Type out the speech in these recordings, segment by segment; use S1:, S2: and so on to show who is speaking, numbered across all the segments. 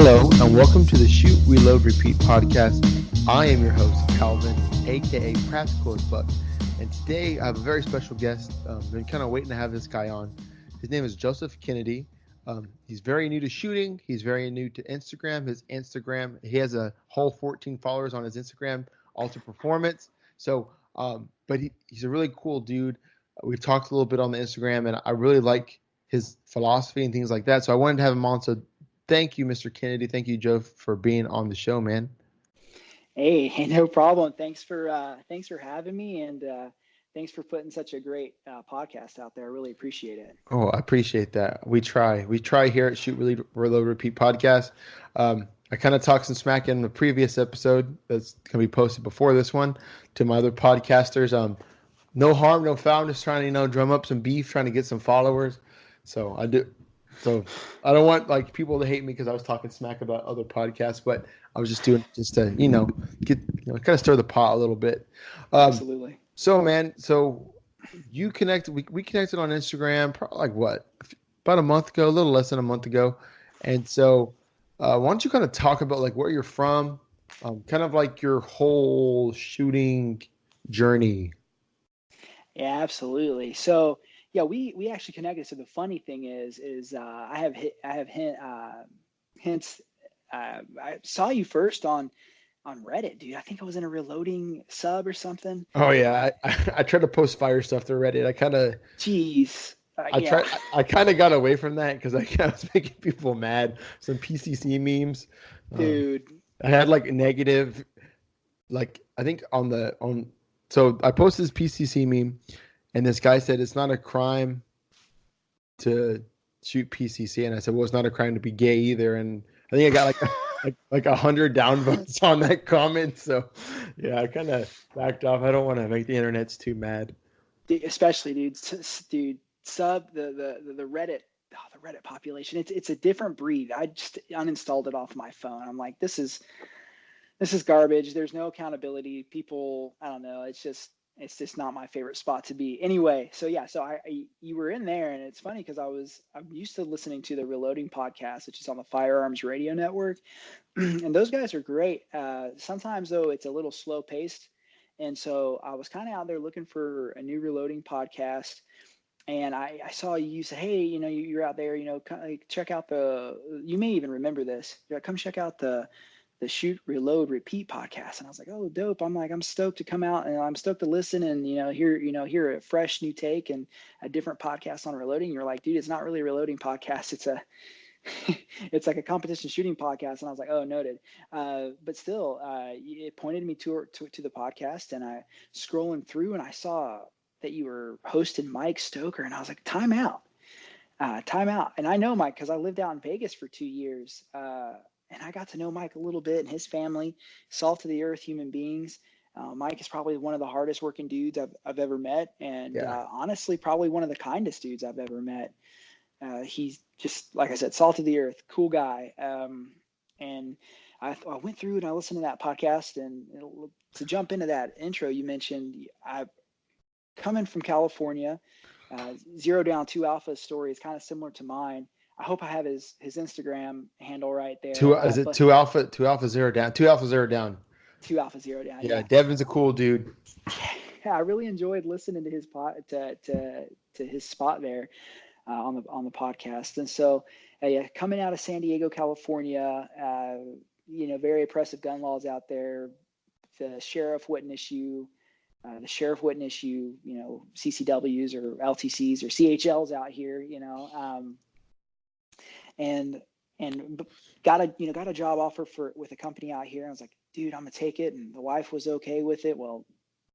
S1: Hello, and welcome to the Shoot, Reload, Repeat podcast. I am your host, Calvin, aka Practical as Buck, and today I have a very special guest. Been kind of waiting to have this guy on. His name is Joseph Kennedy. He's very new to shooting. He's very new to Instagram. He has a whole 14 followers on his Instagram, Alta Performance. But he's a really cool dude. We've talked a little bit on the Instagram, and I really like his philosophy and things like that. So I wanted to have him on. So thank you, Mr. Kennedy. Thank you, Joe, for being on the show, man.
S2: Hey, no problem. Thanks for having me, and thanks for putting such a great podcast out there. I really appreciate it.
S1: Oh, I appreciate that. We try here at Shoot, Reload, Repeat podcast. I kind of talked some smack in the previous episode that's going to be posted before this one to my other podcasters. No harm, no foul. I'm just trying to, drum up some beef, trying to get some followers. So I don't want people to hate me because I was talking smack about other podcasts, but I was just doing just to, get, kind of stir the pot a little bit.
S2: Absolutely.
S1: So, man, you connected, we connected on Instagram probably about a month ago, a little less than a month ago. And so why don't you kind of talk about where you're from, kind of like your whole shooting journey?
S2: Yeah, absolutely. So yeah, we actually connected. So the funny thing is I have hints. I saw you first on Reddit, dude. I think I was in a reloading sub or something.
S1: Oh yeah, I try to post fire stuff to Reddit. I kind of I kind of got away from that because I was making people mad. Some PCC memes,
S2: dude.
S1: I had negative, I think so I posted this PCC meme, and this guy said it's not a crime to shoot PCC, and I said, well, it's not a crime to be gay either, and I think I got like 100 downvotes on that comment. So yeah, I kind of backed off. I don't want to make the internet's too mad.
S2: Especially dude, sub the Reddit, the Reddit population. It's a different breed. I just uninstalled it off my phone. I'm like, this is garbage. There's no accountability. People, I don't know. It's just not my favorite spot to be. Anyway, so yeah, you were in there, and it's funny because I'm used to listening to the Reloading podcast, which is on the Firearms Radio Network, and those guys are great. Sometimes though, it's a little slow paced, and so I was kind of out there looking for a new Reloading podcast, and I saw you say, hey, you're out there, check out you may even remember this. You're like, come check out the Shoot, Reload, Repeat podcast. And I was like, oh, dope. I'm stoked to come out, and I'm stoked to listen and, hear a fresh new take and a different podcast on reloading. You're like, dude, it's not really a reloading podcast. It's like a competition shooting podcast. And I was like, oh, noted. But still, it pointed me to the podcast, and I scrolling through, and I saw that you were hosting Mike Stoker, and I was like, time out. And I know Mike because I lived out in Vegas for 2 years. And I got to know Mike a little bit and his family, salt of the earth human beings. Mike is probably one of the hardest working dudes I've ever met. And honestly, probably one of the kindest dudes I've ever met. He's just, like I said, salt of the earth, cool guy. And I went through and I listened to that podcast. And to jump into that intro you mentioned, I coming from California, Zero Down 2 Alpha story is kind of similar to mine. I hope I have his Instagram handle right there.
S1: Is it 2 Alpha 0 down? 2 Alpha 0 down.
S2: 2 Alpha 0 down.
S1: Yeah, Devin's a cool dude.
S2: Yeah, I really enjoyed listening to his to his spot there on the podcast. And so, coming out of San Diego, California, very oppressive gun laws out there. The sheriff wouldn't issue. CCWs or LTCs or CHLs out here. And got a job offer with a company out here. I was like, dude, I'm gonna take it. And the wife was okay with it. Well,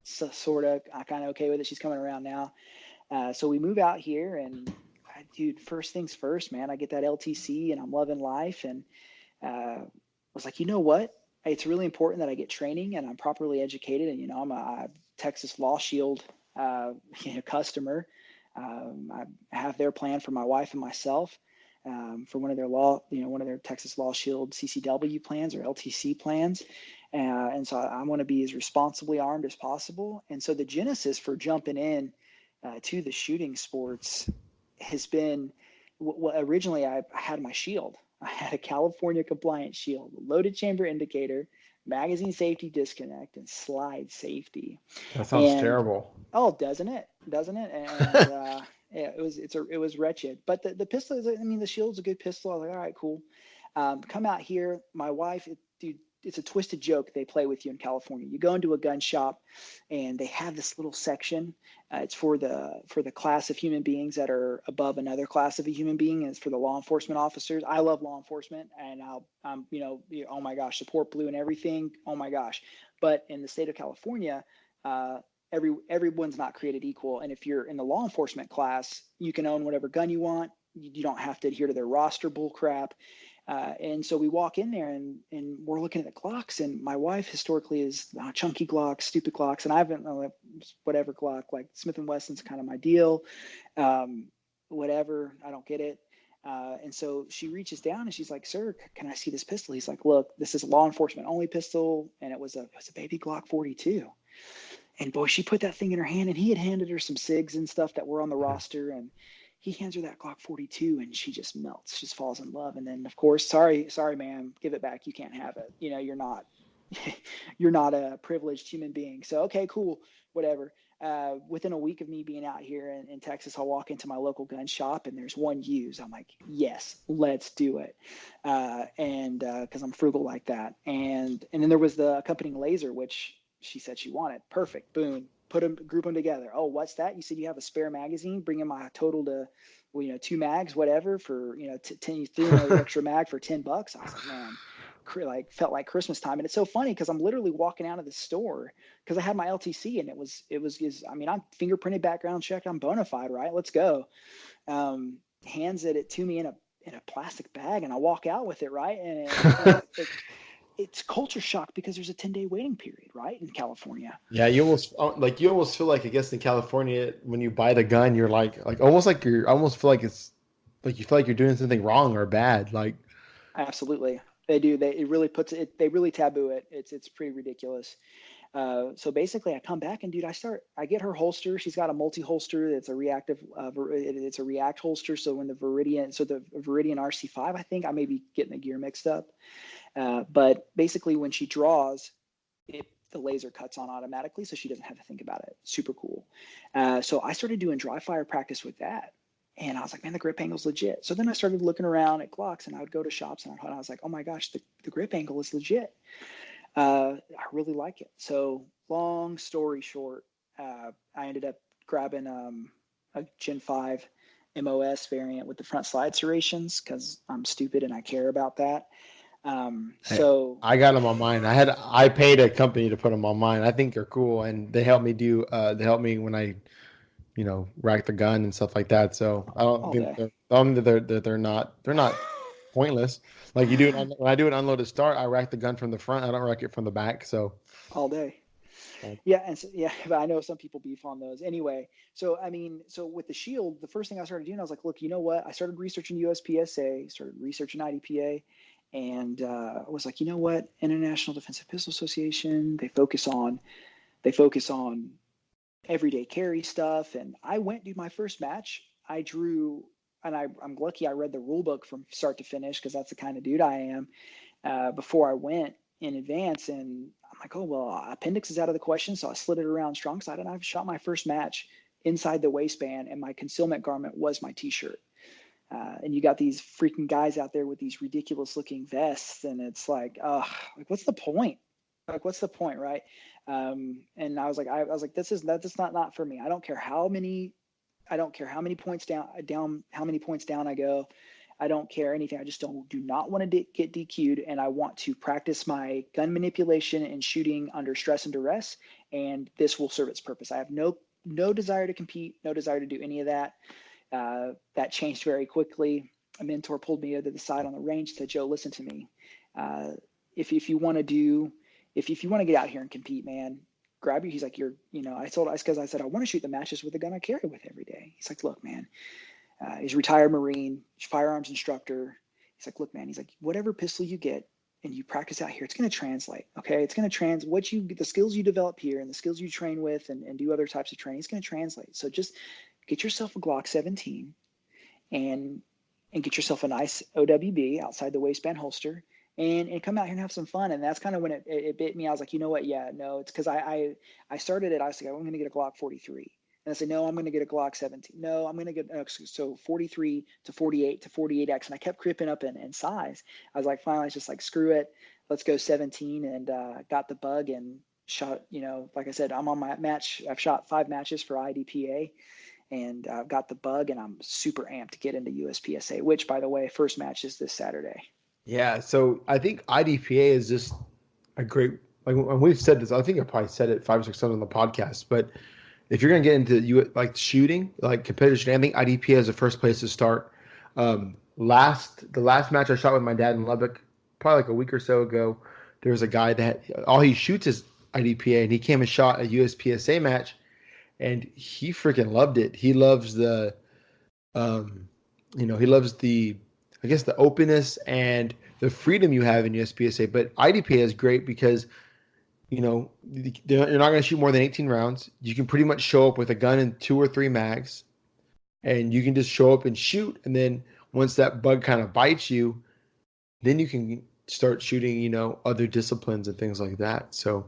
S2: sort of, I kind of okay with it. She's coming around now. So we move out here, and dude, first things first, man, I get that LTC and I'm loving life. And was like, you know what? It's really important that I get training and I'm properly educated. And, I'm a Texas Law Shield, customer. I have their plan for my wife and myself. For one of their Texas Law Shield CCW plans or LTC plans. And so I want to be as responsibly armed as possible. And so the genesis for jumping in to the shooting sports has been, well, originally I had my shield. I had a California compliant shield, loaded chamber indicator, magazine safety disconnect, and slide safety.
S3: That sounds
S2: And
S3: terrible.
S2: oh, doesn't it? Doesn't it? And yeah, it was wretched. But the pistol is, I mean, the shield's a good pistol. I was like, all right, cool. Come out here. My wife, dude, it's a twisted joke they play with you in California. You go into a gun shop, and they have this little section. It's for the class of human beings that are above another class of a human being. And it's for the law enforcement officers. I love law enforcement, and I'm oh my gosh, support blue and everything. Oh my gosh. But in the state of California, everyone's not created equal. And if you're in the law enforcement class, you can own whatever gun you want. You don't have to adhere to their roster bull crap. And so we walk in there and we're looking at the Glocks, and my wife historically is chunky Glocks, stupid Glocks. And I haven't, whatever Glock, like Smith & Wesson's kind of my deal. Whatever, I don't get it. And so she reaches down and she's like, "Sir, can I see this pistol?" He's like, "Look, this is a law enforcement only pistol." And it was a baby Glock 42. And boy, she put that thing in her hand, and he had handed her some SIGs and stuff that were on the roster. And he hands her that Glock 42, and she just melts, just falls in love. And then, of course, sorry, ma'am, give it back. You can't have it. You're not a privileged human being. So, okay, cool, whatever. Within a week of me being out here in Texas, I'll walk into my local gun shop and there's one used. I'm like, yes, let's do it. And because I'm frugal like that. And then there was the accompanying laser, which she said she wanted. Perfect. Boom. Group them together. Oh, what's that? You said you have a spare magazine. Bring in my total to, 2 mags, whatever, for 10. You threw another extra mag for $10. I was like, man, felt like Christmas time. And it's so funny because I'm literally walking out of the store because I had my LTC, and it was I'm fingerprinted, background checked, I'm bona fide, right? Let's go. Hands it to me in a plastic bag, and I walk out with it, right? And it's culture shock because there's a 10-day waiting period, right, in California.
S3: Yeah, you almost feel like, I guess, in California when you buy the gun, you're like almost like I almost feel like it's like you feel like you're doing something wrong or bad. Like,
S2: absolutely, they do. They really taboo it. It's pretty ridiculous. So basically, I come back and, dude, I get her holster. She's got a multi-holster. It's a reactive. It's a React holster. So when the Viridian RC5, I think I may be getting the gear mixed up. But basically, when she draws, the laser cuts on automatically, so she doesn't have to think about it. Super cool. So I started doing dry fire practice with that. And I was like, man, the grip angle's legit. So then I started looking around at Glocks, and I would go to shops, and I was like, oh my gosh, the grip angle is legit. I really like it. So long story short, I ended up grabbing a Gen 5 MOS variant with the front slide serrations because I'm stupid and I care about that. So
S3: I got them on mine. I paid a company to put them on mine. I think they're cool, and they help me when I, rack the gun and stuff like that. So I don't think they're not pointless. Like when I do an unloaded start, I rack the gun from the front. I don't rack it from the back. So
S2: all day. Yeah, but I know some people beef on those. Anyway, so with the shield, the first thing I started doing, I was like, look, you know what? I started researching USPSA, started researching IDPA, and I was like, you know what? International Defensive Pistol Association, they focus on everyday carry stuff. And I went to my first match. I drew, and I'm lucky I read the rule book from start to finish because that's the kind of dude I am. Before I went in advance, and I'm like, oh, well, appendix is out of the question. So I slid it around strong side, and I shot my first match inside the waistband, and my concealment garment was my t-shirt. And you got these freaking guys out there with these ridiculous looking vests, and it's like, what's the point? What's the point, right? And I was like, that's not for me. I don't care how many points down, how many points down I go. I don't care anything. I just do not want to get DQ'd, and I want to practice my gun manipulation and shooting under stress and duress, and this will serve its purpose. I have no desire to compete, no desire to do any of that. That changed very quickly. A mentor pulled me to the side on the range and said, Joe, listen to me. If you want to get out here and compete, man, grab you. He's like, I said, I want to shoot the matches with the gun I carry with every day. He's like, look, man, he's a retired Marine, firearms instructor. He's like, look, man, he's like, whatever pistol you get and you practice out here, it's going to translate. Okay. It's going to the skills you develop here and the skills you train with and do other types of training, it's going to translate. So just get yourself a Glock 17 and and get yourself a nice OWB outside the waistband holster and come out here and have some fun. And that's kind of when it bit me. I was like, you know what? Yeah, no, it's because I started it. I was like, I'm going to get a Glock 43. And I said, no, I'm going to get a Glock 17. No, I'm going to get, so 43 to 48 to 48X. And I kept creeping up in size. I was like, finally, I was just like, screw it. Let's go 17, and got the bug and shot, like I said, I'm on my match. I've shot 5 matches for IDPA, and I've got the bug, and I'm super amped to get into USPSA, which, by the way, first match is this Saturday.
S3: Yeah. So I think IDPA is just a great, like when we've said this, I think I probably said it 5 or 6 times on the podcast, but if you're going to get into like shooting, like competitive shooting, I think IDPA is the first place to start. The last match I shot with my dad in Lubbock, probably like a week or so ago, there was a guy that all he shoots is IDPA, and he came and shot a USPSA match, and he freaking loved it. He loves the, I guess the openness and the freedom you have in USPSA. But IDPA is great because you're not going to shoot more than 18 rounds. You can pretty much show up with a gun and 2 or 3 mags, and you can just show up and shoot. And then once that bug kind of bites you, then you can start shooting, other disciplines and things like that. So,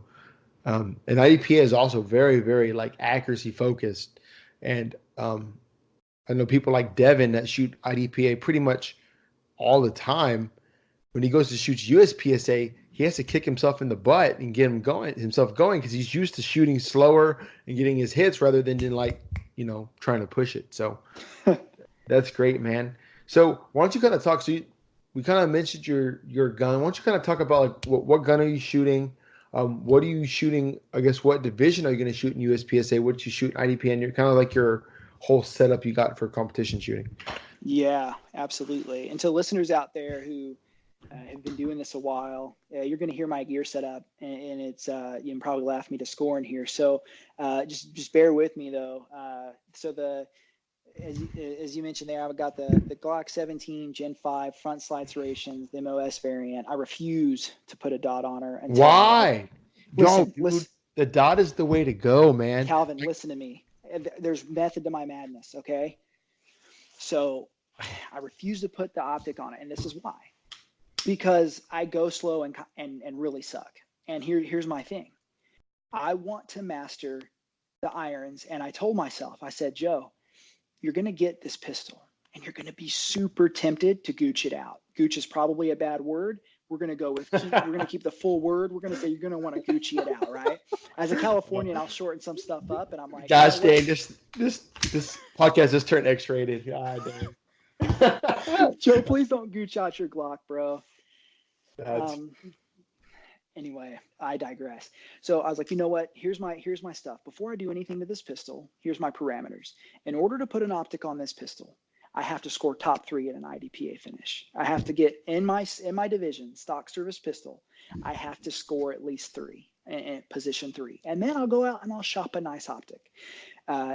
S3: and IDPA is also very, very like accuracy focused. And I know people like Devin that shoot IDPA pretty much all the time. When he goes to shoot USPSA, he has to kick himself in the butt and get himself going because he's used to shooting slower and getting his hits rather than trying to push it. So that's great, man. So why don't you kind of talk? So we kind of mentioned your gun. Why don't you kind of talk about like what gun are you shooting? What are you shooting? I guess what division are you going to shoot in USPSA? What did you shoot in IDPA? And you're kind of like your whole setup you got for competition shooting.
S2: Yeah, absolutely. And to listeners out there who have been doing this a while, you're going to hear my gear setup, and it's you can probably laugh me to scorn here. So just bear with me though. As you mentioned there, I've got the Glock 17 Gen 5 front slide serrations, the MOS variant. I refuse to put a dot on her.
S3: Why? Listen, the dot is the way to go, man.
S2: Calvin, listen to me. There's method to my madness, okay? So I refuse to put the optic on it, and this is why. Because I go slow and really suck. And here's my thing. I want to master the irons, and I told myself, I said, Joe, you're going to get this pistol, and you're going to be super tempted to gooch it out. Gooch is probably a bad word. We're going to go with we're going to keep the full word. We're going to say you're going to want to Gucci it out, right? As a Californian, I'll shorten some stuff up, and I'm like,
S3: gosh dang, this podcast just turned X-rated. God
S2: dang. Joe, please don't Gooch out your Glock, bro. Anyway, I digress. So I was like, you know what? Here's my stuff. Before I do anything to this pistol, here's my parameters. In order to put an optic on this pistol, I have to score top 3 at an IDPA finish. I have to get in my division, stock service pistol. I have to score at least 3 in position 3, and then I'll go out and I'll shop a nice optic.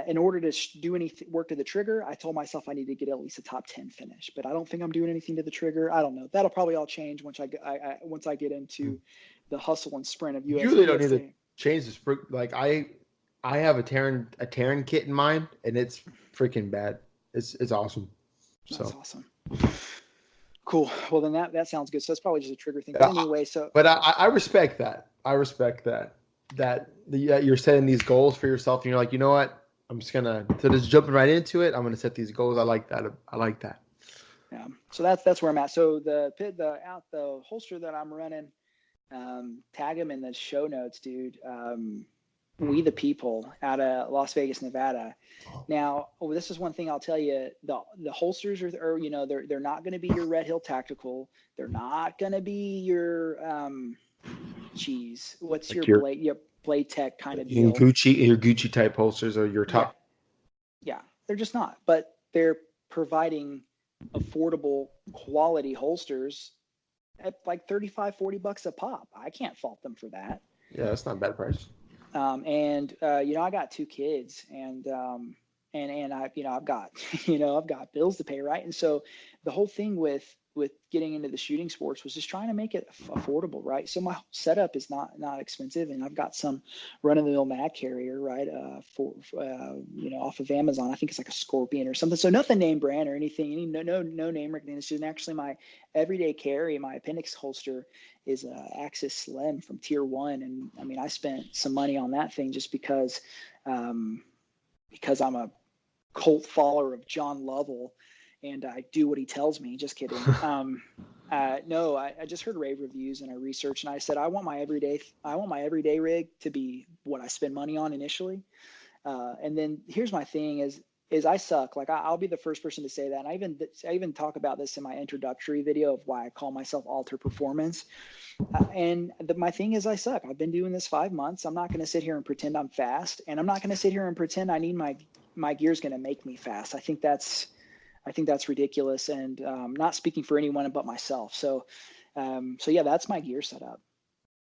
S2: In order to do any work to the trigger, I told myself I need to get at least a top 10 finish, but I don't think I'm doing anything to the trigger. I don't know. That'll probably all change once I get into the hustle and sprint of USPSA.
S3: You really don't need to change the sprint. Like I have a Terran kit in mind, and it's freaking bad. It's awesome.
S2: That's awesome. Cool. Well, then that sounds good. So it's probably just a trigger thing. But anyway,
S3: But I respect that. I respect that you're setting these goals for yourself, and you're like, you know what? I'm just jumping right into it. I'm gonna set these goals. I like that.
S2: Yeah. So that's where I'm at. So the holster that I'm running, tag them in the show notes, dude. We the People out of Las Vegas, Nevada. Now, this is one thing I'll tell you: the holsters are they're not going to be your Red Hill Tactical. They're not going to be your what's like your Blade Tech kind of deal.
S3: Your Gucci type holsters are your top.
S2: Yeah, they're just not. But they're providing affordable quality holsters at like $35-$40 a pop. I can't fault them for that.
S3: Yeah, that's not a bad price.
S2: I got 2 kids, and and I've got, I've got bills to pay. Right. And so the whole thing with getting into the shooting sports was just trying to make it affordable. Right. So my setup is not expensive, and I've got some run of the mill mag carrier, right. Off of Amazon. I think it's like a Scorpion or something. So nothing name brand or anything, no name recognition. Actually, my everyday carry, my appendix holster is a Axis Slim from Tier 1. And I mean, I spent some money on that thing just because I'm a cult follower of John Lovell, and I do what he tells me. Just kidding. No, I just heard rave reviews, and I researched, and I said I want my everyday rig to be what I spend money on initially. And then here's my thing is I suck. Like I'll be the first person to say that. And I even talk about this in my introductory video of why I call myself Alter Performance. My thing is I suck. I've been doing this 5 months. I'm not going to sit here and pretend I'm fast, and I'm not going to sit here and pretend I need my gear's going to make me fast. I think that's ridiculous, and not speaking for anyone but myself. So yeah, that's my gear setup.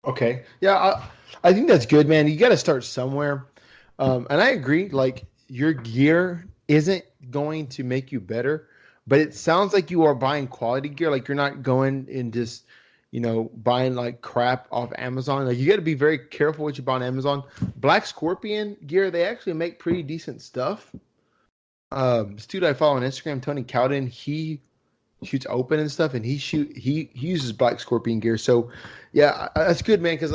S3: Okay. Yeah. I think that's good, man. You got to start somewhere. And I agree. Like your gear isn't going to make you better, but it sounds like you are buying quality gear. Like you're not going and just, buying like crap off Amazon. Like you got to be very careful what you buy on Amazon. Black Scorpion gear, they actually make pretty decent stuff. This dude I follow on Instagram, Tony Cowden, he shoots open and stuff, and he uses Black Scorpion gear. So yeah, that's good, man. Because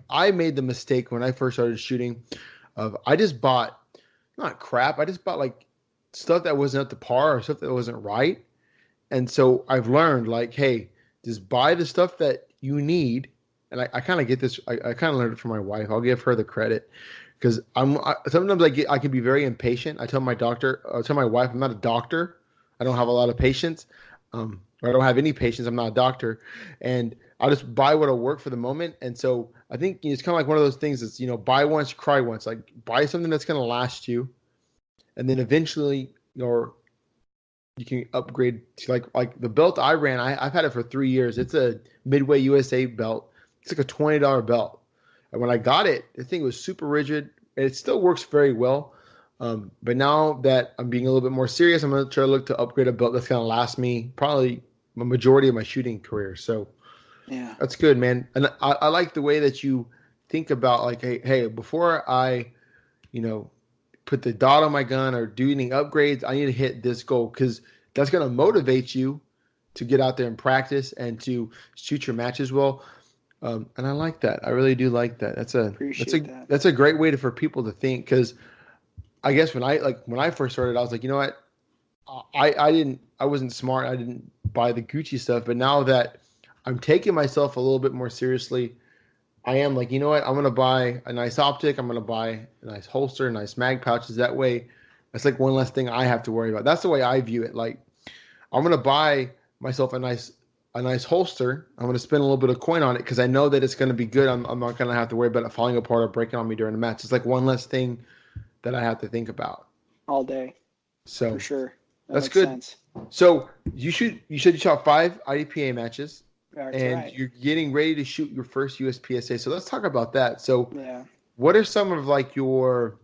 S3: I made the mistake when I first started shooting of I just bought not crap. I just bought like stuff that wasn't up to par or stuff that wasn't right. And so I've learned like, hey, just buy the stuff that you need. And I kind of get this. I kind of learned it from my wife. I'll give her the credit because sometimes I can be very impatient. I tell my wife I'm not a doctor. I don't have a lot of patience. Or I don't have any patience. I'm not a doctor, and I'll just buy what'll work for the moment. And so I think it's kind of like one of those things that's, buy once, cry once. Like buy something that's going to last you, and then eventually, you can upgrade to like the belt I ran. I've had it for 3 years. It's a Midway USA belt. It's like a $20 belt. And when I got it, the thing was super rigid. And it still works very well. But now that I'm being a little bit more serious, I'm going to try to look to upgrade a belt that's going to last me probably the majority of my shooting career. So yeah, that's good, man. And I like the way that you think about like, hey, before I, put the dot on my gun or do any upgrades, I need to hit this goal because that's going to motivate you to get out there and practice and to shoot your matches well. And I like that. I really do like that. That's a great way for people to think, because I guess when I first started, I was like, you know what, I wasn't smart. I didn't buy the Gucci stuff, but now that I'm taking myself a little bit more seriously, I am like, you know what, I'm going to buy a nice optic. I'm going to buy a nice holster, nice mag pouches. That way, it's like one less thing I have to worry about. That's the way I view it. Like, I'm going to buy myself a nice holster. I'm going to spend a little bit of coin on it because I know that it's going to be good. I'm not going to have to worry about it falling apart or breaking on me during the match. It's like one less thing that I have to think about
S2: all day.
S3: So
S2: for sure,
S3: that's good. Sense. So you said you shot 5 IDPA matches.
S2: That's
S3: and
S2: right.
S3: You're getting ready to shoot your first USPSA. So let's talk about that. So what are some of your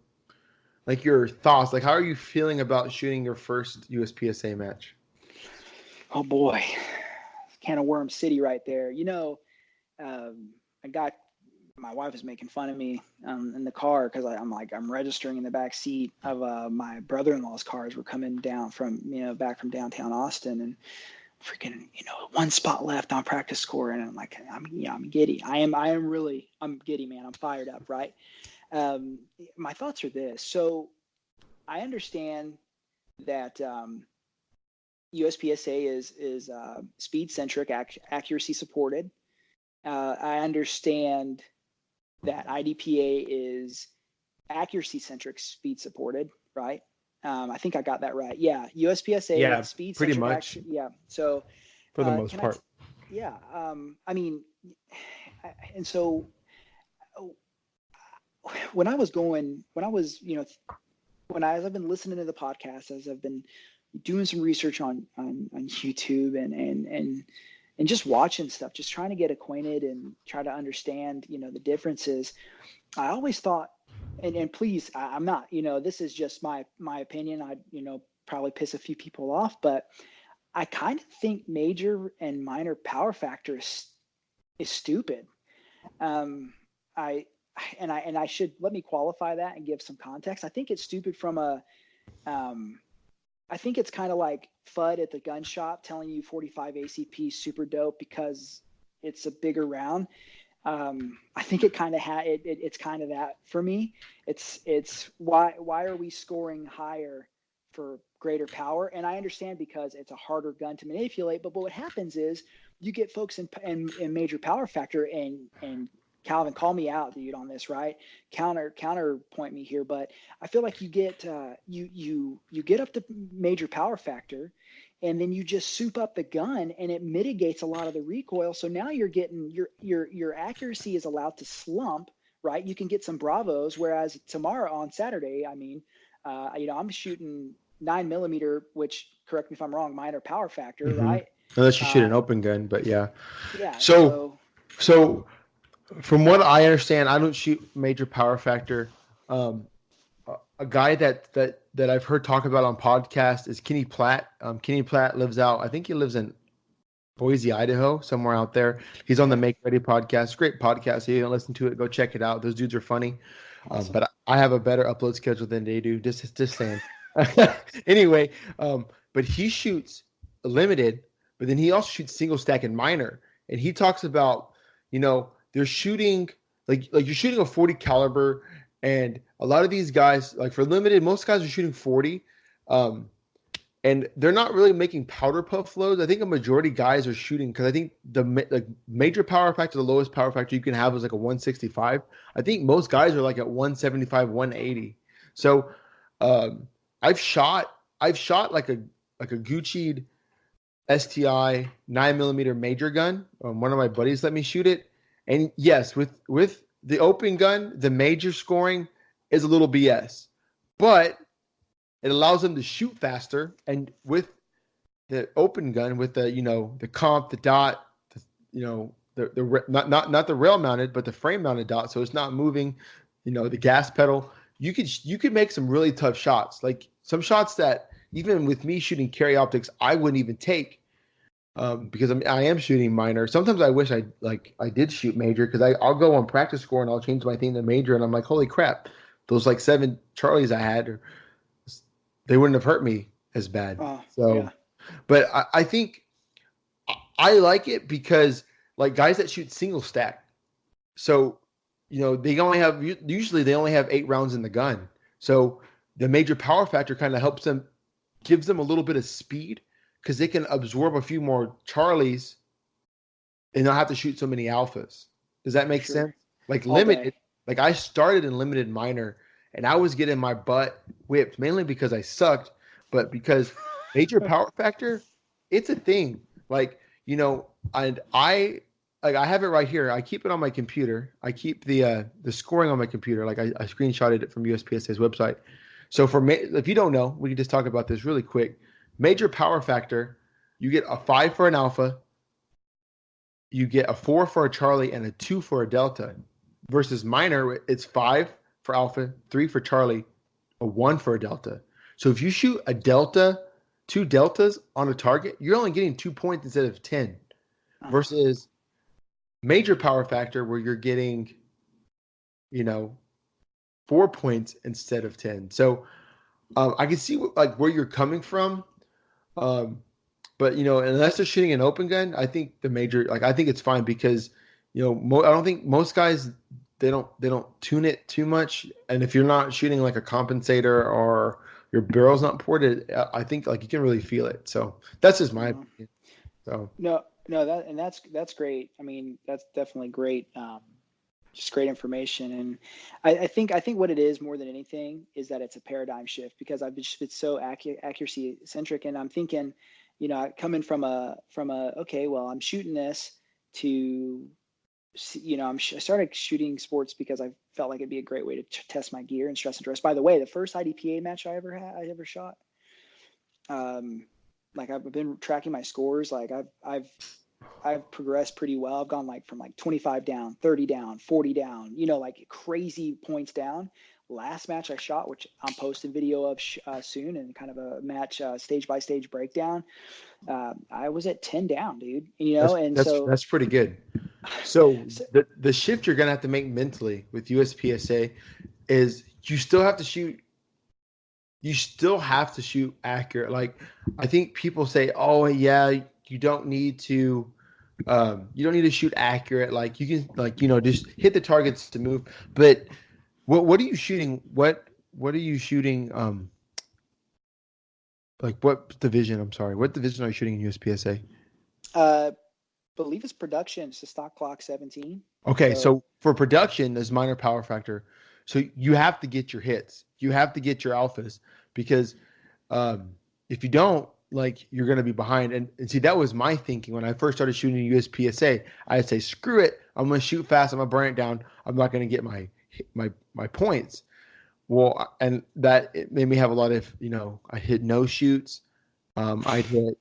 S3: thoughts? Like, how are you feeling about shooting your first USPSA match?
S2: Oh boy, can of worm city right there. My wife was making fun of me in the car because I'm registering in the back seat of my brother-in-law's cars. We're coming down from back from downtown Austin, and freaking one spot left on practice score, and I'm like, I'm giddy. I'm giddy, man. I'm fired up, right? My thoughts are this. So I understand that USPSA is speed centric, accuracy supported. I understand that IDPA is accuracy centric, speed supported, right? I think I got that right. Yeah, USPSA speed
S3: pretty
S2: centric.
S3: much.
S2: So
S3: for the most part.
S2: And so when I've been listening to the podcast, as I've been doing some research on YouTube and just watching stuff, just trying to get acquainted and try to understand, the differences. I always thought and please, I'm not, this is just my opinion. I, probably piss a few people off, but I kind of think major and minor power factor is stupid. I should, let me qualify that and give some context. I think it's stupid from I think it's kind of like FUD at the gun shop telling you 45 ACP is super dope because it's a bigger round. I think it kind of it's kind of that for me. It's why are we scoring higher for greater power? And I understand because it's a harder gun to manipulate. But what happens is you get folks in major power factor, and Calvin, call me out, dude, on this, right? Counterpoint me here, but I feel like you get you get up to major power factor, and then you just soup up the gun, and it mitigates a lot of the recoil. So now you're getting your accuracy is allowed to slump, right? You can get some bravos, whereas tomorrow on Saturday, I mean, I'm shooting 9mm, which, correct me if I'm wrong, minor power factor,
S3: Mm-hmm.
S2: right?
S3: Unless you shoot an open gun, but yeah.
S2: Yeah.
S3: So from what I understand, I don't shoot major power factor. A guy that I've heard talk about on podcast is Kenny Platt. Kenny Platt lives out, I think he lives in Boise, Idaho, somewhere out there. He's on the Make Ready podcast. Great podcast. If you don't listen to it, go check it out. Those dudes are funny. Awesome. But I have a better upload schedule than they do. Just saying. Anyway, but he shoots limited, but then he also shoots single stack and minor. And he talks about, they're shooting like you're shooting a 40 caliber, and a lot of these guys, like for limited, most guys are shooting 40, and they're not really making powder puff loads. I think a majority guys are shooting, because I think the major power factor, the lowest power factor you can have is like a 165. I think most guys are like at 175, 180. So I've shot like a Gucci STI 9mm major gun. One of my buddies let me shoot it. And yes, with the open gun, the major scoring is a little BS, but it allows them to shoot faster. And with the open gun, with the the comp, the dot, the not the rail mounted, but the frame mounted dot, so it's not moving, the gas pedal. You could make some really tough shots, like some shots that even with me shooting carry optics, I wouldn't even take. Because I am shooting minor. Sometimes I wish I did shoot major, because I'll go on practice score and I'll change my thing to major, and I'm like, holy crap, those like 7 Charlies I had, they wouldn't have hurt me as bad. Yeah. But I think I like it because like guys that shoot single stack, so they only have 8 rounds in the gun, so the major power factor kind of helps them, gives them a little bit of speed, because they can absorb a few more Charlies and not have to shoot so many alphas. Does that make sense? Like limited, like I started in limited minor, and I was getting my butt whipped, mainly because I sucked, but because major power factor, it's a thing. Like, and I have it right here. I keep it on my computer. I keep the scoring on my computer. Like I screenshotted it from USPSA's website. So if you don't know, we can just talk about this really quick. Major power factor, you get a 5 for an alpha, you get a 4 for a Charlie, and a 2 for a delta. Versus minor, it's 5 for alpha, 3 for Charlie, a 1 for a delta. So if you shoot a delta, 2 deltas on a target, you're only getting 2 points instead of 10. Versus major power factor, where you're getting, 4 points instead of 10. So I can see where you're coming from. But unless they're shooting an open gun, I think the major, I think it's fine, because I don't think most guys, they don't tune it too much, and if you're not shooting like a compensator or your barrel's not ported, I think you can really feel it. So that's just my opinion. So
S2: no, that's great. I mean, that's definitely great. Just great information. And I think what it is more than anything is that it's a paradigm shift, because I've just been so accuracy centric, and I'm thinking, coming from a okay, well, I'm shooting this to, I started shooting sports because I felt like it'd be a great way to test my gear and stress and dress. By the way, the first IDPA match I ever shot, I've been tracking my scores. Like I've progressed pretty well. I've gone from 25 down, 30 down, 40 down, crazy points down. last match I shot, which I'm posting video of soon, and kind of a match stage by stage breakdown, I was at 10 down, dude. You know,
S3: that's pretty good. So the shift you're gonna have to make mentally with USPSA is you still have to shoot. You still have to shoot accurate. Like I think people say, "Oh yeah, you don't need to." You don't need to shoot accurate. Like you can, like just hit the targets to move. But what are you shooting? What are you shooting? Like what division? I'm sorry. What division are you shooting in USPSA?
S2: Believe it's production. It's the stock clock 17.
S3: Okay, so for production, there's minor power factor. So you have to get your hits. You have to get your alphas because if you don't, like you're going to be behind. And see, that was my thinking when I first started shooting USPSA. I'd say, screw it. I'm going to shoot fast. I'm going to burn it down. I'm not going to get my points. Well, and that it made me have a lot of, I hit no shoots. I'd hit,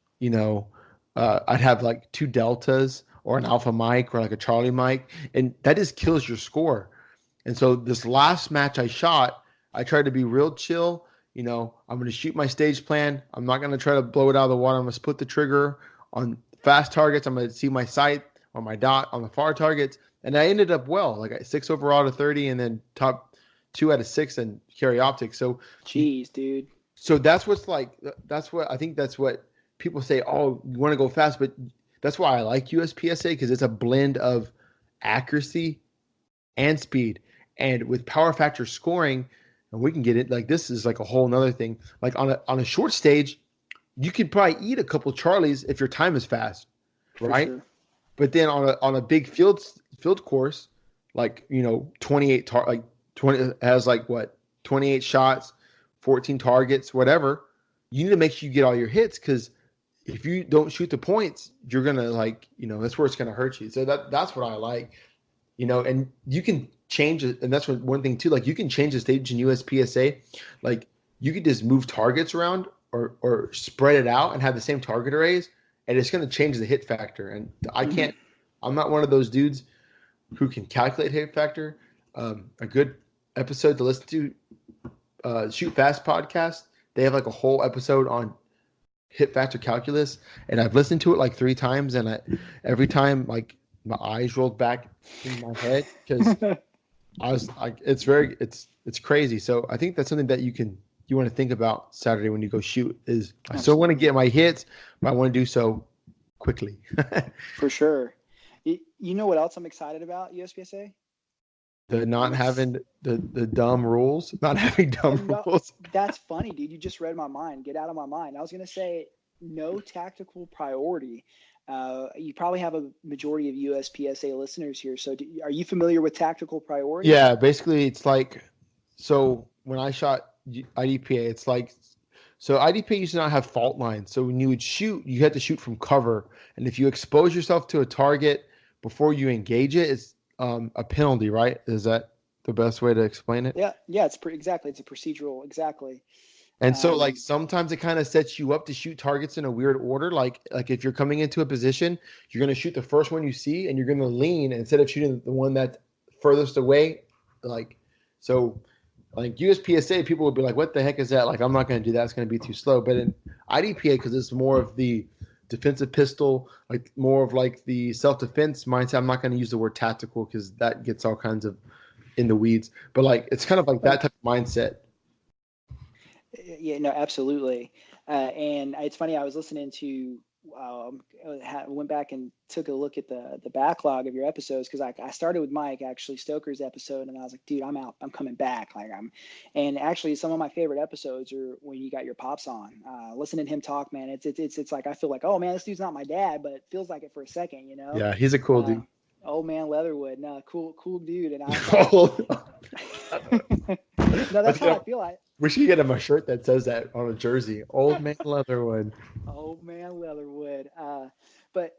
S3: I'd have like 2 deltas or an alpha mic or like a Charlie mic, and that just kills your score. And so this last match I shot, I tried to be real chill. I'm going to shoot my stage plan. I'm not going to try to blow it out of the water. I'm going to split the trigger on fast targets. I'm going to see my sight or my dot on the far targets. And I ended up well, like 6 overall to 30 and then top 2 out of 6 and carry optics. So,
S2: jeez, dude.
S3: So that's what people say, oh, you want to go fast, but that's why I like USPSA because it's a blend of accuracy and speed. And with power factor scoring, and we can get it, like this is like a whole nother thing. Like on a short stage, you could probably eat a couple Charlies if your time is fast, right? Sure. But then on a big field course, like 28 like 20 has like what 28 shots, 14 targets, whatever. You need to make sure you get all your hits because if you don't shoot the points, you're gonna that's where it's gonna hurt you. So that's what I like, and you can change it, and that's one thing too. Like you can change the stage in USPSA, like you could just move targets around or spread it out and have the same target arrays, and it's gonna change the hit factor. And I'm not one of those dudes who can calculate hit factor. A good episode to listen to, Shoot Fast podcast. They have like a whole episode on hit factor calculus, and I've listened to it like 3 times, and every time like my eyes rolled back in my head because I was like, it's crazy. So I think that's something that you want to think about Saturday when you go shoot is I still want to get my hits, but I want to do so quickly.
S2: For sure. You know what else I'm excited about USPSA?
S3: The not having the dumb rules, not having dumb rules.
S2: That's funny, dude. You just read my mind. Get out of my mind. I was going to say no tactical priority. You probably have a majority of USPSA listeners here. So are you familiar with tactical priority?
S3: Yeah, basically it's like, so when I shot IDPA, it's like, so IDPA used to not have fault lines. So when you would shoot, you had to shoot from cover. And if you expose yourself to a target before you engage it, it's a penalty, right? Is that the best way to explain it?
S2: Yeah, it's exactly. It's a procedural, exactly.
S3: And so like sometimes it kind of sets you up to shoot targets in a weird order. Like if you're coming into a position, you're going to shoot the first one you see and you're going to lean instead of shooting the one that's furthest away. Like, so like USPSA, people would be like, what the heck is that? Like, I'm not going to do that. It's going to be too slow. But in IDPA, because it's more of the defensive pistol, like more of like the self-defense mindset. I'm not going to use the word tactical because that gets all kinds of in the weeds. But like, it's kind of like that type of mindset.
S2: Yeah, no, absolutely. And it's funny, I was listening to, went back and took a look at the backlog of your episodes because I started with Mike, actually, Stoker's episode, and I was like, dude, I'm out. I'm coming back. And actually, some of my favorite episodes are when you got your pops on. Listening to him talk, man, it's like I feel like, oh man, this dude's not my dad, but it feels like it for a second,
S3: Yeah, he's a cool dude.
S2: Old man Leatherwood, no, cool dude, and
S3: no,
S2: that's how I feel.
S3: We should get him a shirt that says that on a jersey. Old man Leatherwood.
S2: Old man Leatherwood. But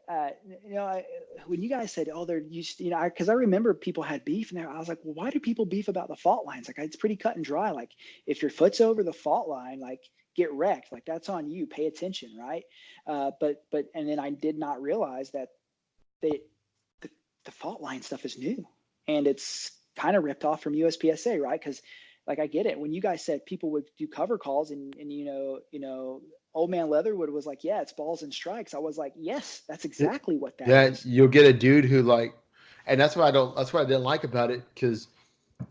S2: when you guys said, oh, they're used, because I remember people had beef, and I was like, well, why do people beef about the fault lines? Like, it's pretty cut and dry. Like, if your foot's over the fault line, like, get wrecked. Like, that's on you. Pay attention, right? But and then I did not realize that the fault line stuff is new, and it's kind of ripped off from USPSA, right? Because Like, I get it. When you guys said people would do cover calls and Old Man Leatherwood was like, yeah, it's balls and strikes. I was like, yes, that's exactly what that is.
S3: You'll get a dude who like, and that's what I didn't like about it, because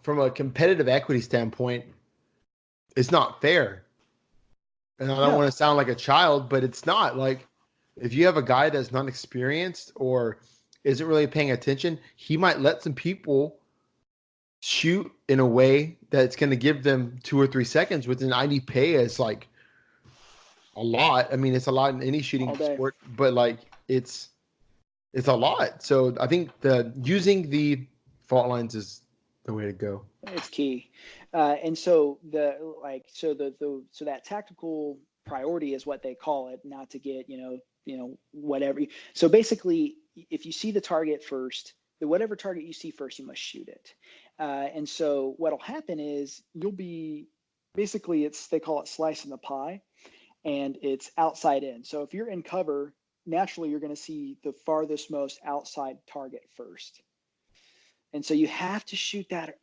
S3: from a competitive equity standpoint, it's not fair. And I don't want to sound like a child, but it's not. Like, if you have a guy that's not experienced or isn't really paying attention, he might let some people shoot in a way that's going to give them 2 or 3 seconds, with an IDP is like a lot. I mean, it's a lot in any shooting sport, but like it's a lot. So I think using the fault lines is the way to go.
S2: It's key. And so that tactical priority is what they call it, not to get, whatever. So basically, if you see the target first, whatever target you see first, you must shoot it. And so what'll happen is you'll be basically, they call it slicing the pie, and it's outside in. So if you're in cover, naturally you're going to see the farthest most outside target first. And so you have to shoot that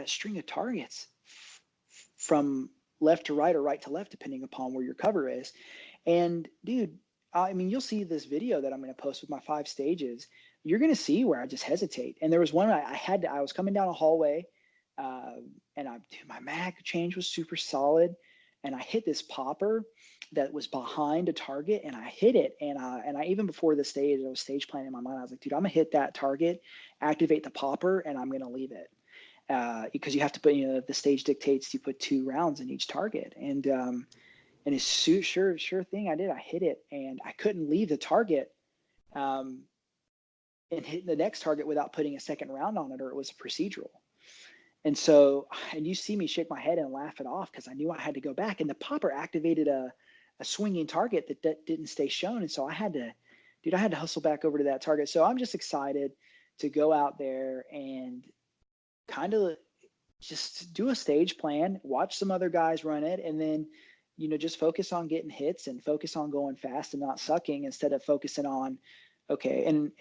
S2: string of targets from left to right or right to left, depending upon where your cover is. And dude, I mean, you'll see this video that I'm going to post with my 5 stages. You're going to see where I just hesitate. And there was one I was coming down a hallway, and my mag change was super solid, and I hit this popper that was behind a target, and I hit it. And I even before the stage, I was stage planning in my mind. I was like, dude, I'm gonna hit that target, activate the popper, and I'm gonna leave it, because you have to put, the stage dictates you put 2 rounds in each target, and it's sure thing. I did. I hit it, and I couldn't leave the target, and hit the next target without putting a second round on it, or it was a procedural. And so, and you see me shake my head and laugh it off, because I knew I had to go back, and the popper activated a swinging target that didn't stay shown. And so I had to hustle back over to that target. So I'm just excited to go out there and kind of just do a stage plan, watch some other guys run it, and then, just focus on getting hits and focus on going fast and not sucking, instead of focusing on, and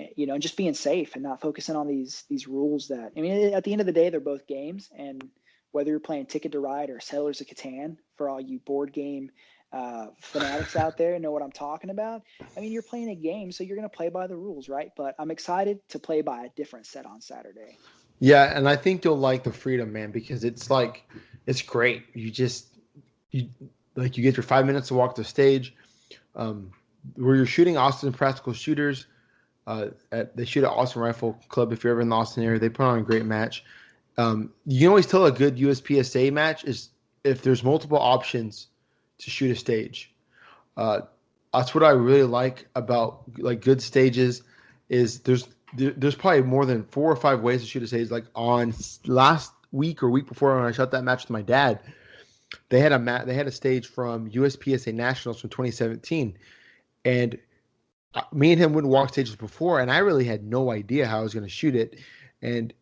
S2: just being safe and not focusing on these rules that, I mean, at the end of the day, they're both games. And whether you're playing Ticket to Ride or Settlers of Catan, for all you board game fanatics out there know what I'm talking about. I mean, you're playing a game, so you're going to play by the rules, right? But I'm excited to play by a different set on Saturday.
S3: Yeah, and I think you'll like the freedom, man, because it's great. You get your 5 minutes to walk the stage. Where you're shooting Austin Practical Shooters, they shoot at Austin Rifle Club. If you're ever in the Austin area, they put on a great match. You can always tell a good USPSA match is if there's multiple options to shoot a stage. That's what I really like about like good stages, is there's probably more than 4 or 5 ways to shoot a stage. Like on last week or week before, when I shot that match with my dad, they had a stage from USPSA Nationals from 2017, and me and him wouldn't walk stages before, and I really had no idea how I was going to shoot it. And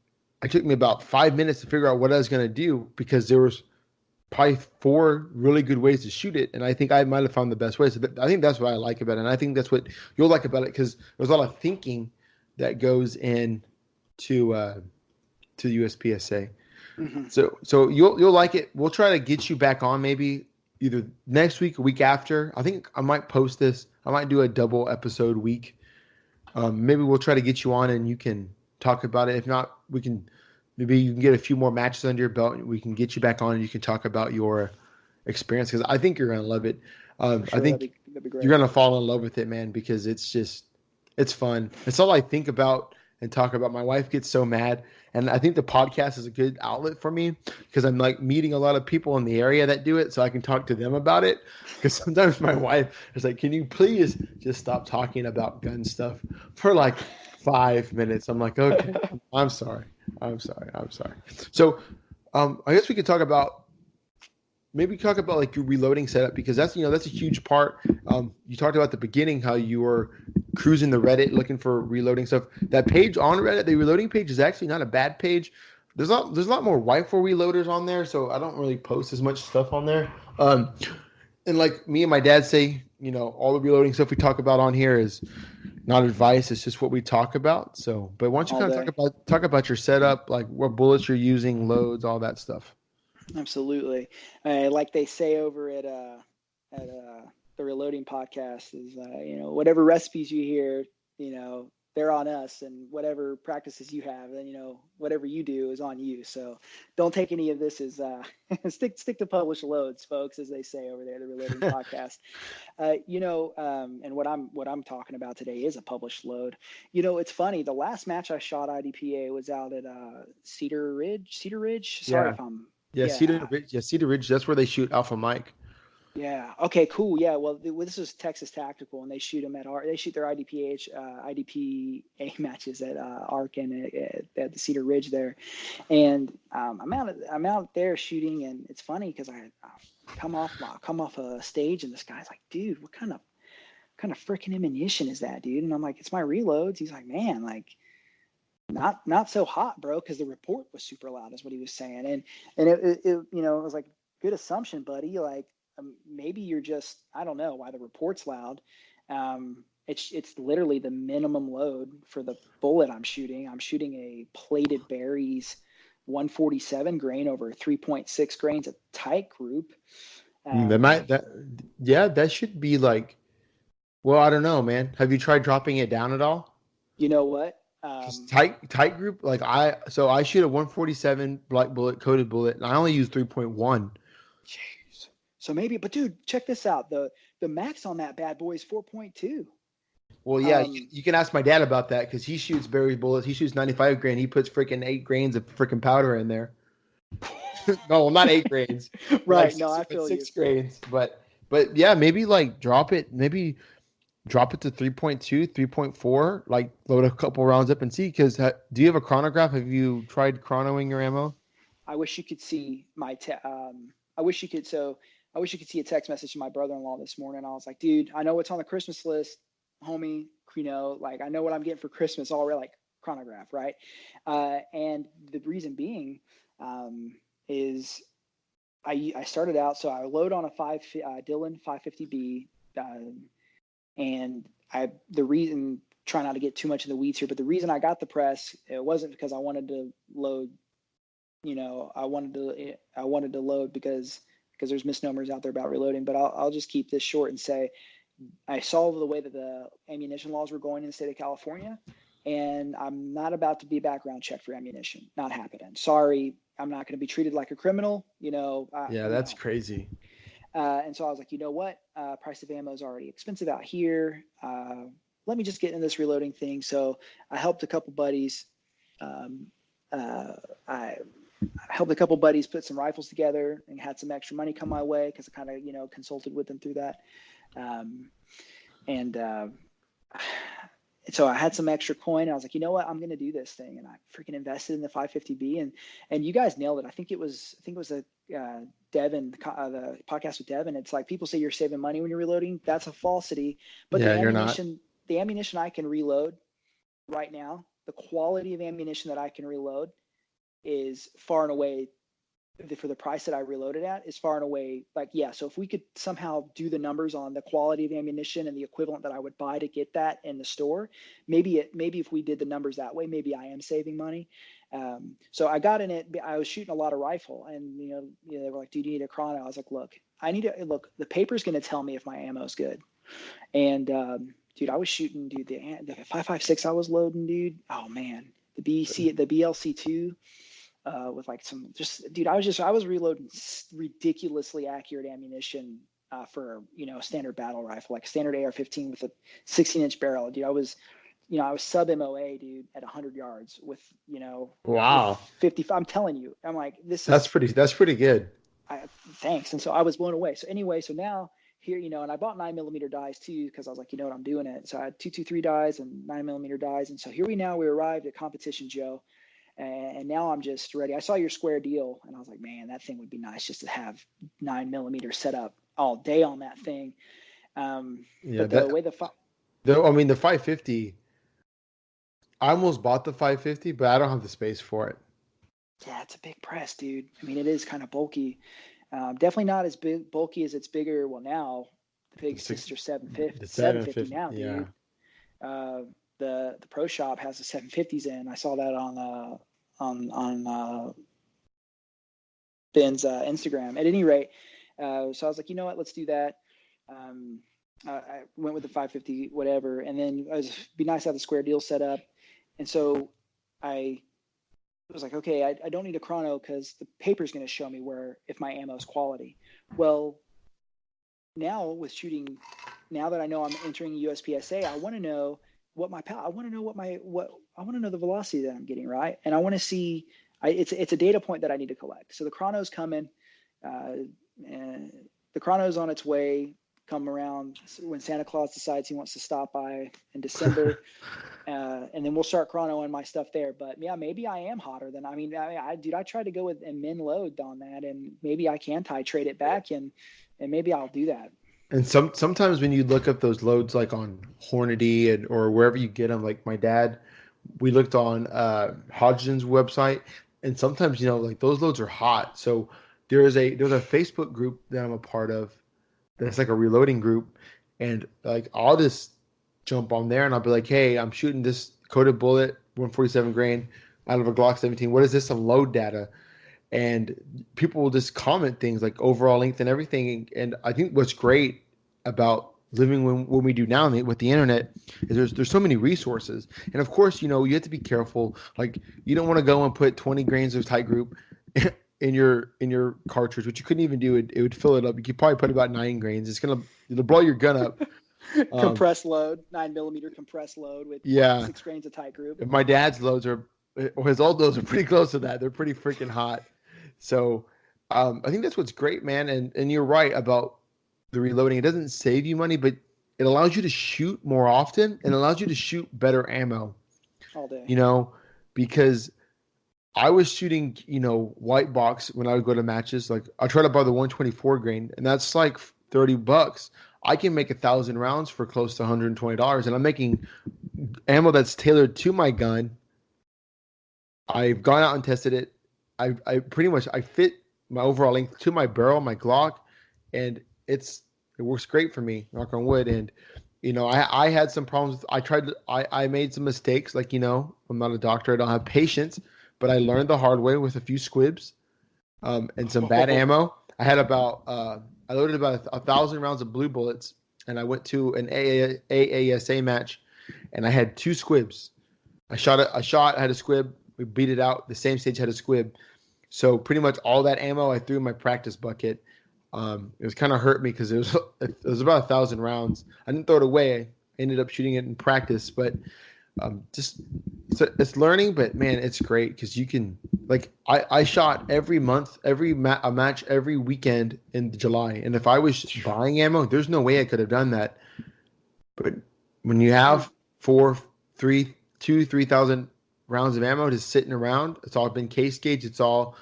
S3: it took me about 5 minutes to figure out what I was going to do, because there was probably 4 really good ways to shoot it, and I think I might have found the best way. So I think that's what I like about it, and I think that's what you'll like about it, because there's a lot of thinking that goes in to USPSA. Mm-hmm. So you'll like it. We'll try to get you back on maybe either next week or week after. I think I might post this. I might do a double episode week. Maybe we'll try to get you on and you can talk about it. If not, maybe you can get a few more matches under your belt and we can get you back on and you can talk about your experience, because I think you're going to love it. Sure, I think that'd be great. You're going to fall in love with it, man, because it's fun. It's all I think about and talk about. My wife gets so mad, and I think the podcast is a good outlet for me, because I'm like meeting a lot of people in the area that do it, so I can talk to them about it. Because sometimes my wife is like, can you please just stop talking about gun stuff for like 5 minutes? I'm like, okay, I'm sorry. So I guess we could talk about like your reloading setup, because that's a huge part. You talked about at the beginning how you were cruising the Reddit looking for reloading stuff. That page on Reddit, the reloading page, is actually not a bad page. There's a lot more rifle reloaders on there, so I don't really post as much stuff on there. And like me and my dad say, all the reloading stuff we talk about on here is not advice. It's just what we talk about. So, but why don't you kind of talk about your setup, like what bullets you're using, loads, all that stuff.
S2: Absolutely. Like they say over at the Reloading podcast is, whatever recipes you hear, they're on us, and whatever practices you have, and whatever you do is on you. So don't take any of this as stick to published loads, folks, as they say over there, the Reloading podcast. And what I'm talking about today is a published load. It's funny. The last match I shot IDPA was out at Cedar Ridge. Sorry
S3: Yeah.
S2: if I'm.
S3: Yeah,
S2: Yeah.
S3: Cedar Ridge. That's where they shoot Alpha Mike.
S2: Yeah. Okay. Cool. Yeah. Well, this is Texas Tactical, and they shoot them they shoot their IDPA matches at ARC and at the Cedar Ridge there. And I'm out there shooting, and it's funny because I come off a stage, and this guy's like, dude, what kind of freaking ammunition is that, dude? And I'm like, it's my reloads. He's like, man, like not so hot, bro, because the report was super loud, is what he was saying. And it was like, good assumption, buddy. Like, maybe you're just, I don't know why the report's loud. It's literally the minimum load for the bullet I'm shooting. I'm shooting a plated Berries 147 grain over 3.6 grains of tight group.
S3: That should be like, well, I don't know, man. Have you tried dropping it down at all?
S2: You know what?
S3: Tight group, like I shoot a 147 black bullet, coated bullet, and I only use 3.1.
S2: Jeez. So maybe, but dude, check this out. The max on that bad boy is 4.2.
S3: Well, yeah, you can ask my dad about that because he shoots Berry bullets. He shoots 95 grain. He puts freaking 8 grains of freaking powder in there. No, not 8 grains.
S2: Right.
S3: Like
S2: no, I feel
S3: 6 grains. But yeah, maybe like drop it to 3.2, 3.4, like load a couple rounds up and see. Because do you have a chronograph? Have you tried chronoing your ammo?
S2: I wish you could see I wish you could see a text message from my brother-in-law this morning. I was like, dude, I know what's on the Christmas list, homie. Like I know what I'm getting for Christmas already, like chronograph, right? And the reason being is I started out, so I load on a Dillon 550B, and the reason, try not to get too much in the weeds here, but the reason I got the press, it wasn't because I wanted to load. I wanted to load because there's misnomers out there about reloading, but I'll just keep this short and say I saw the way that the ammunition laws were going in the state of California, and I'm not about to be background checked for ammunition. Not happening. Sorry, I'm not going to be treated like a criminal.
S3: That's crazy.
S2: And so I was like, you know what? Price of ammo is already expensive out here. Let me just get into this reloading thing. So I helped a couple buddies. I helped a couple buddies put some rifles together and had some extra money come my way because I kind of, consulted with them through that. So I had some extra coin. And I was like, you know what? I'm going to do this thing. And I freaking invested in the 550B, and you guys nailed it. I think it was a Devin, the podcast with Devin. It's like people say you're saving money when you're reloading. That's a falsity. But
S3: yeah, you're not.
S2: The ammunition I can reload right now, the quality of ammunition that I can reload is far and away, for the price that I reloaded at, is far and away, like, yeah. So if we could somehow do the numbers on the quality of ammunition and the equivalent that I would buy to get that in the store, maybe if we did the numbers that way, maybe I am saving money. So I got in it. I was shooting a lot of rifle, and they were like, "Dude, you need a chrono." I was like, "Look, the paper's going to tell me if my ammo is good." And dude, I was shooting, dude, the 5.56 I was loading, dude. Oh man, the BLC2. With like some, just, dude, I was reloading ridiculously accurate ammunition for a standard battle rifle, like standard AR-15 with a 16-inch barrel. Dude, I was sub MOA, dude, at 100 yards with
S3: wow,
S2: 50. I'm telling you, I'm like,
S3: that's pretty good.
S2: Thanks. And so I was blown away. So anyway, so now here, and I bought 9mm dies too, because I was like, I'm doing it. So I had 223 dies and 9mm dies, and so we arrived at Competition Joe. And now I'm just ready. I saw your square deal, and I was like, man, that thing would be nice just to have 9mm set up all day on that thing.
S3: Yeah, but the 550. I almost bought the 550, but I don't have the space for it.
S2: Yeah, it's a big press, dude. I mean, it is kind of bulky. Definitely not as bulky as its bigger. Well, now the big sister 750. The 750 now, dude. Yeah. The pro shop has the 750s in. I saw that on Ben's Instagram. At any rate, so I was like, you know what, let's do that. I went with the 550, whatever, and then be nice to have the square deal set up. And so I was like, okay, I don't need a chrono because the paper's going to show me if my ammo is quality. Well, now with shooting, now that I know I'm entering USPSA, I want to know the velocity that I'm getting, right? And I want to see, it's a data point that I need to collect. So the chrono's coming, and the chrono's on its way, come around when Santa Claus decides he wants to stop by in December. And then we'll start chronoing my stuff there. But yeah, maybe I am hotter than, I tried to go with a min load on that, and maybe I can titrate it back, and maybe I'll do that.
S3: And sometimes when you look up those loads, like on Hornady or wherever you get them, like my dad, we looked on Hodgson's website, and sometimes, like those loads are hot. So there's a Facebook group that I'm a part of that's like a reloading group, and like I'll just jump on there and I'll be like, hey, I'm shooting this coated bullet 147 grain out of a Glock 17. What is this? Some load data. And people will just comment things like overall length and everything. And I think what's great about living when we do now with the internet is there's so many resources. And of course, you have to be careful. Like, you don't want to go and put 20 grains of tight group in your cartridge, which you couldn't even do. It would fill it up. You could probably put about 9 grains. It'll blow your gun up.
S2: Compressed load, 9mm compressed load with 6 grains of tight group.
S3: My dad's loads his old loads are pretty close to that. They're pretty freaking hot. So I think that's what's great, man. And you're right about the reloading. It doesn't save you money, but it allows you to shoot more often and allows you to shoot better ammo
S2: all day.
S3: Because I was shooting, white box when I would go to matches. Like, I try to buy the 124 grain, and that's like $30. I can make 1,000 rounds for close to $120, and I'm making ammo that's tailored to my gun. I've gone out and tested it. I pretty much fit my overall length to my barrel, my Glock, and it works great for me, knock on wood. And I had some problems. I made some mistakes. Like, I'm not a doctor. I don't have patience, but I learned the hard way with a few squibs and some bad ammo. I had I loaded about 1,000 rounds of blue bullets, and I went to an AASA match, and I had 2 squibs. I had a squib. We beat it out. The same stage had a squib. So pretty much all that ammo I threw in my practice bucket. It was kind of hurt me because it was about 1,000 rounds. I didn't throw it away. I ended up shooting it in practice, but it's learning. But man, it's great because you can, like, I shot every month, a match every weekend in July, and if I was buying ammo, there's no way I could have done that. But when you have 3,000 rounds of ammo just sitting around, it's all been case gauge, it's all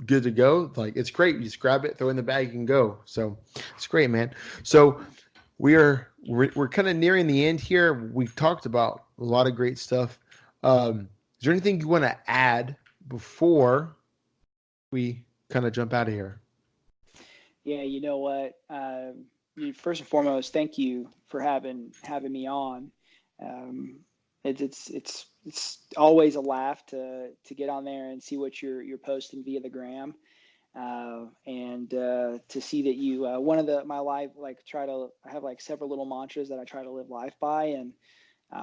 S3: good to go. Like, it's great. You just grab it, throw it in the bag, and go. So it's great, man. So we're kind of nearing the end here. We've talked about a lot of great stuff. Is there anything you want to add before we kind of jump out of here?
S2: Yeah, you know what? First and foremost, thank you for having me on. It's always a laugh to get on there and see what you're posting via the gram, and to see that you I have like several little mantras that I try to live life by, and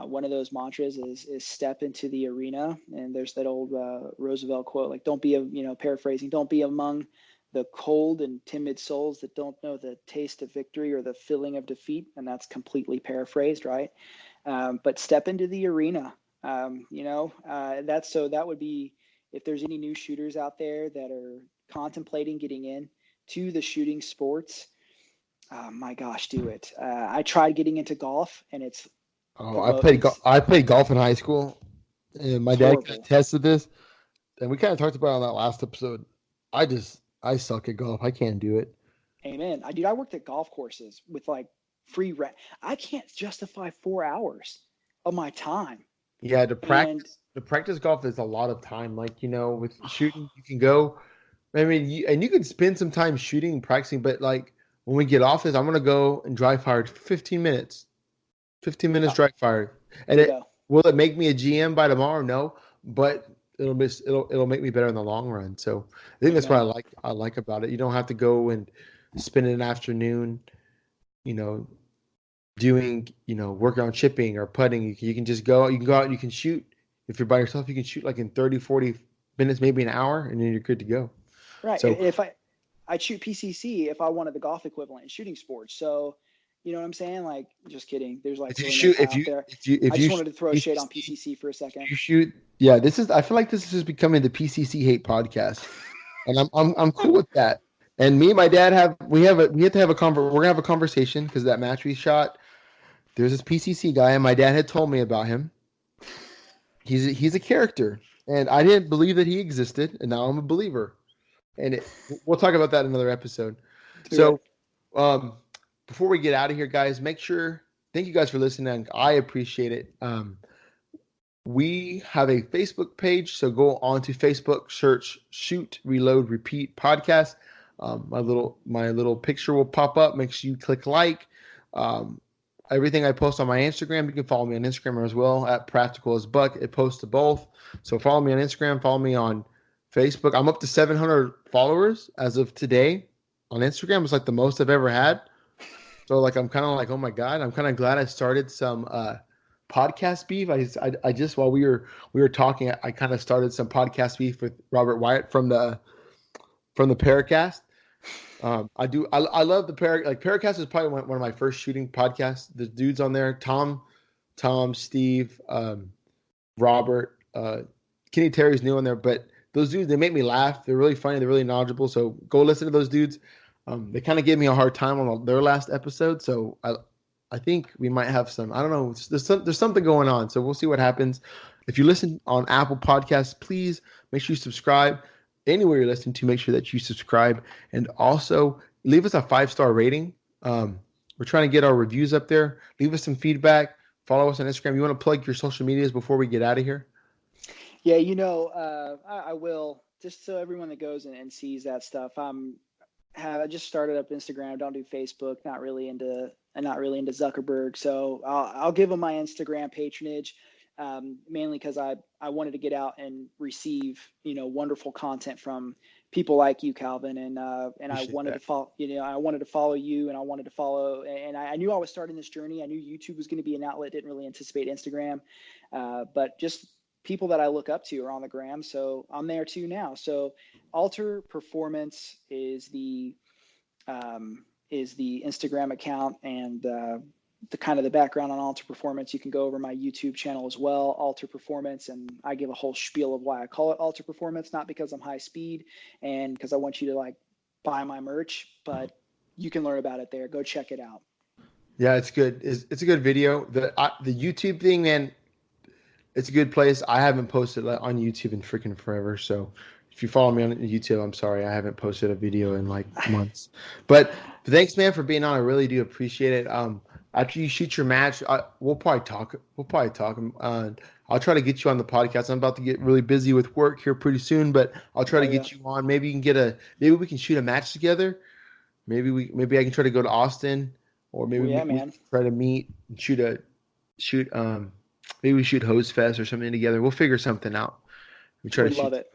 S2: one of those mantras is step into the arena. And there's that old Roosevelt quote, like, paraphrasing, don't be among the cold and timid souls that don't know the taste of victory or the feeling of defeat. And that's completely paraphrased, right? But step into the arena. That would be, if there's any new shooters out there that are contemplating getting into the shooting sports, my gosh, do it. I tried getting into golf, and it's
S3: I played golf in high school, and my dad tested this, and we kind of talked about it on that last episode. I suck at golf. I can't do it.
S2: Amen. I worked at golf courses with like free rent. I can't justify 4 hours of my time.
S3: Yeah, to practice golf is a lot of time. Like, with shooting, you can go. I mean, you can spend some time shooting and practicing, but like when we get off this, I'm gonna go and dry fire 15 minutes. 15 minutes dry fire. And will it make me a GM by tomorrow? No, but it'll make me better in the long run. So I think that's what I like about it. You don't have to go and spend an afternoon, doing, working on chipping or putting. You can just go. You can go out. You can shoot. If you're by yourself, you can shoot like in 30, 40 minutes, maybe an hour, and then you're good to go.
S2: Right. So if I'd shoot PCC if I wanted the golf equivalent in shooting sports. So, you know what I'm saying? Like, just kidding. There's like, I just wanted to throw shade on PCC for a second.
S3: You shoot. Yeah, I feel like this is becoming the PCC hate podcast, and I'm cool with that. And me and my dad we have to have a we're gonna have a conversation because that match we shot, there's this PCC guy, and my dad had told me about him. He's a character, and I didn't believe that he existed, and now I'm a believer. And we'll talk about that in another episode. So, before we get out of here, guys, thank you guys for listening. I appreciate it. We have a Facebook page, so go on to Facebook, search Shoot, Reload, Repeat Podcast. My little picture will pop up. Make sure you click like. Everything I post on my Instagram, you can follow me on Instagram as well at Practical as Buck. It posts to both. So follow me on Instagram, follow me on Facebook. I'm up to 700 followers as of today on Instagram. It's like the most I've ever had. So like I'm kind of like, oh my God, I'm kind of glad I started some podcast beef. I just while we were talking, I kind of started some podcast beef with Robert Wyatt from the Paracast. I love the Paracast is probably one of my first shooting podcasts. The dudes on there, Tom, Steve, Robert, Kenny Terry's new on there, but those dudes, they make me laugh. They're really funny. They're really knowledgeable. So go listen to those dudes. They kind of gave me a hard time on their last episode. So I think we might have some, I don't know. There's something going on. So we'll see what happens. If you listen on Apple Podcasts, please make sure you subscribe. Anywhere you're listening to, make sure that you subscribe and also leave us a 5-star rating. We're trying to get our reviews up there. Leave us some feedback. Follow us on Instagram. You want to plug your social medias before we get out of here?
S2: Yeah, I will, just so everyone that goes and sees that stuff. I just started up Instagram. Don't do Facebook. Not really into Zuckerberg. So I'll give them my Instagram patronage. Mainly because I wanted to get out and receive, wonderful content from people like you, Calvin, and I wanted to follow, I wanted to follow you, and I wanted to follow, and I knew I was starting this journey. I knew YouTube was going to be an outlet. Didn't really anticipate Instagram, but just people that I look up to are on the gram, so I'm there too now. So Alter Performance is the Instagram account, and the kind of the background on Alter Performance, you can go over my YouTube channel as well, Alter Performance, and I give a whole spiel of why I call it Alter Performance, not because I'm high speed and because I want you to like buy my merch, but you can learn about it there. Go check it out.
S3: Yeah, it's good. It's a good video. The YouTube thing, man, it's a good place. I haven't posted on YouTube in freaking forever, so if you follow me on YouTube, I'm sorry I haven't posted a video in like months. But thanks, man, for being on. I really do appreciate it. After you shoot your match, we'll probably talk. I'll try to get you on the podcast. I'm about to get really busy with work here pretty soon, but I'll try to get you on. Maybe you can maybe we can shoot a match together. Maybe I can try to go to Austin, or maybe we can try to meet and maybe we shoot Hose Fest or something together. We'll figure something out. We try to shoot. Love it.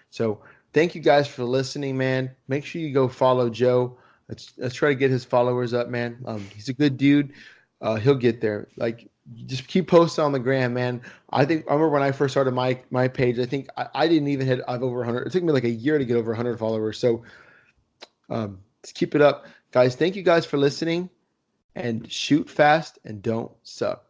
S3: So thank you guys for listening, man. Make sure you go follow Joe. Let's try to get his followers up, man. He's a good dude. He'll get there. Like, just keep posting on the gram, man. I remember when I first started my page, I think I didn't even hit over 100. It took me like a year to get over 100 followers. So just keep it up. Guys, thank you guys for listening, and shoot fast and don't suck.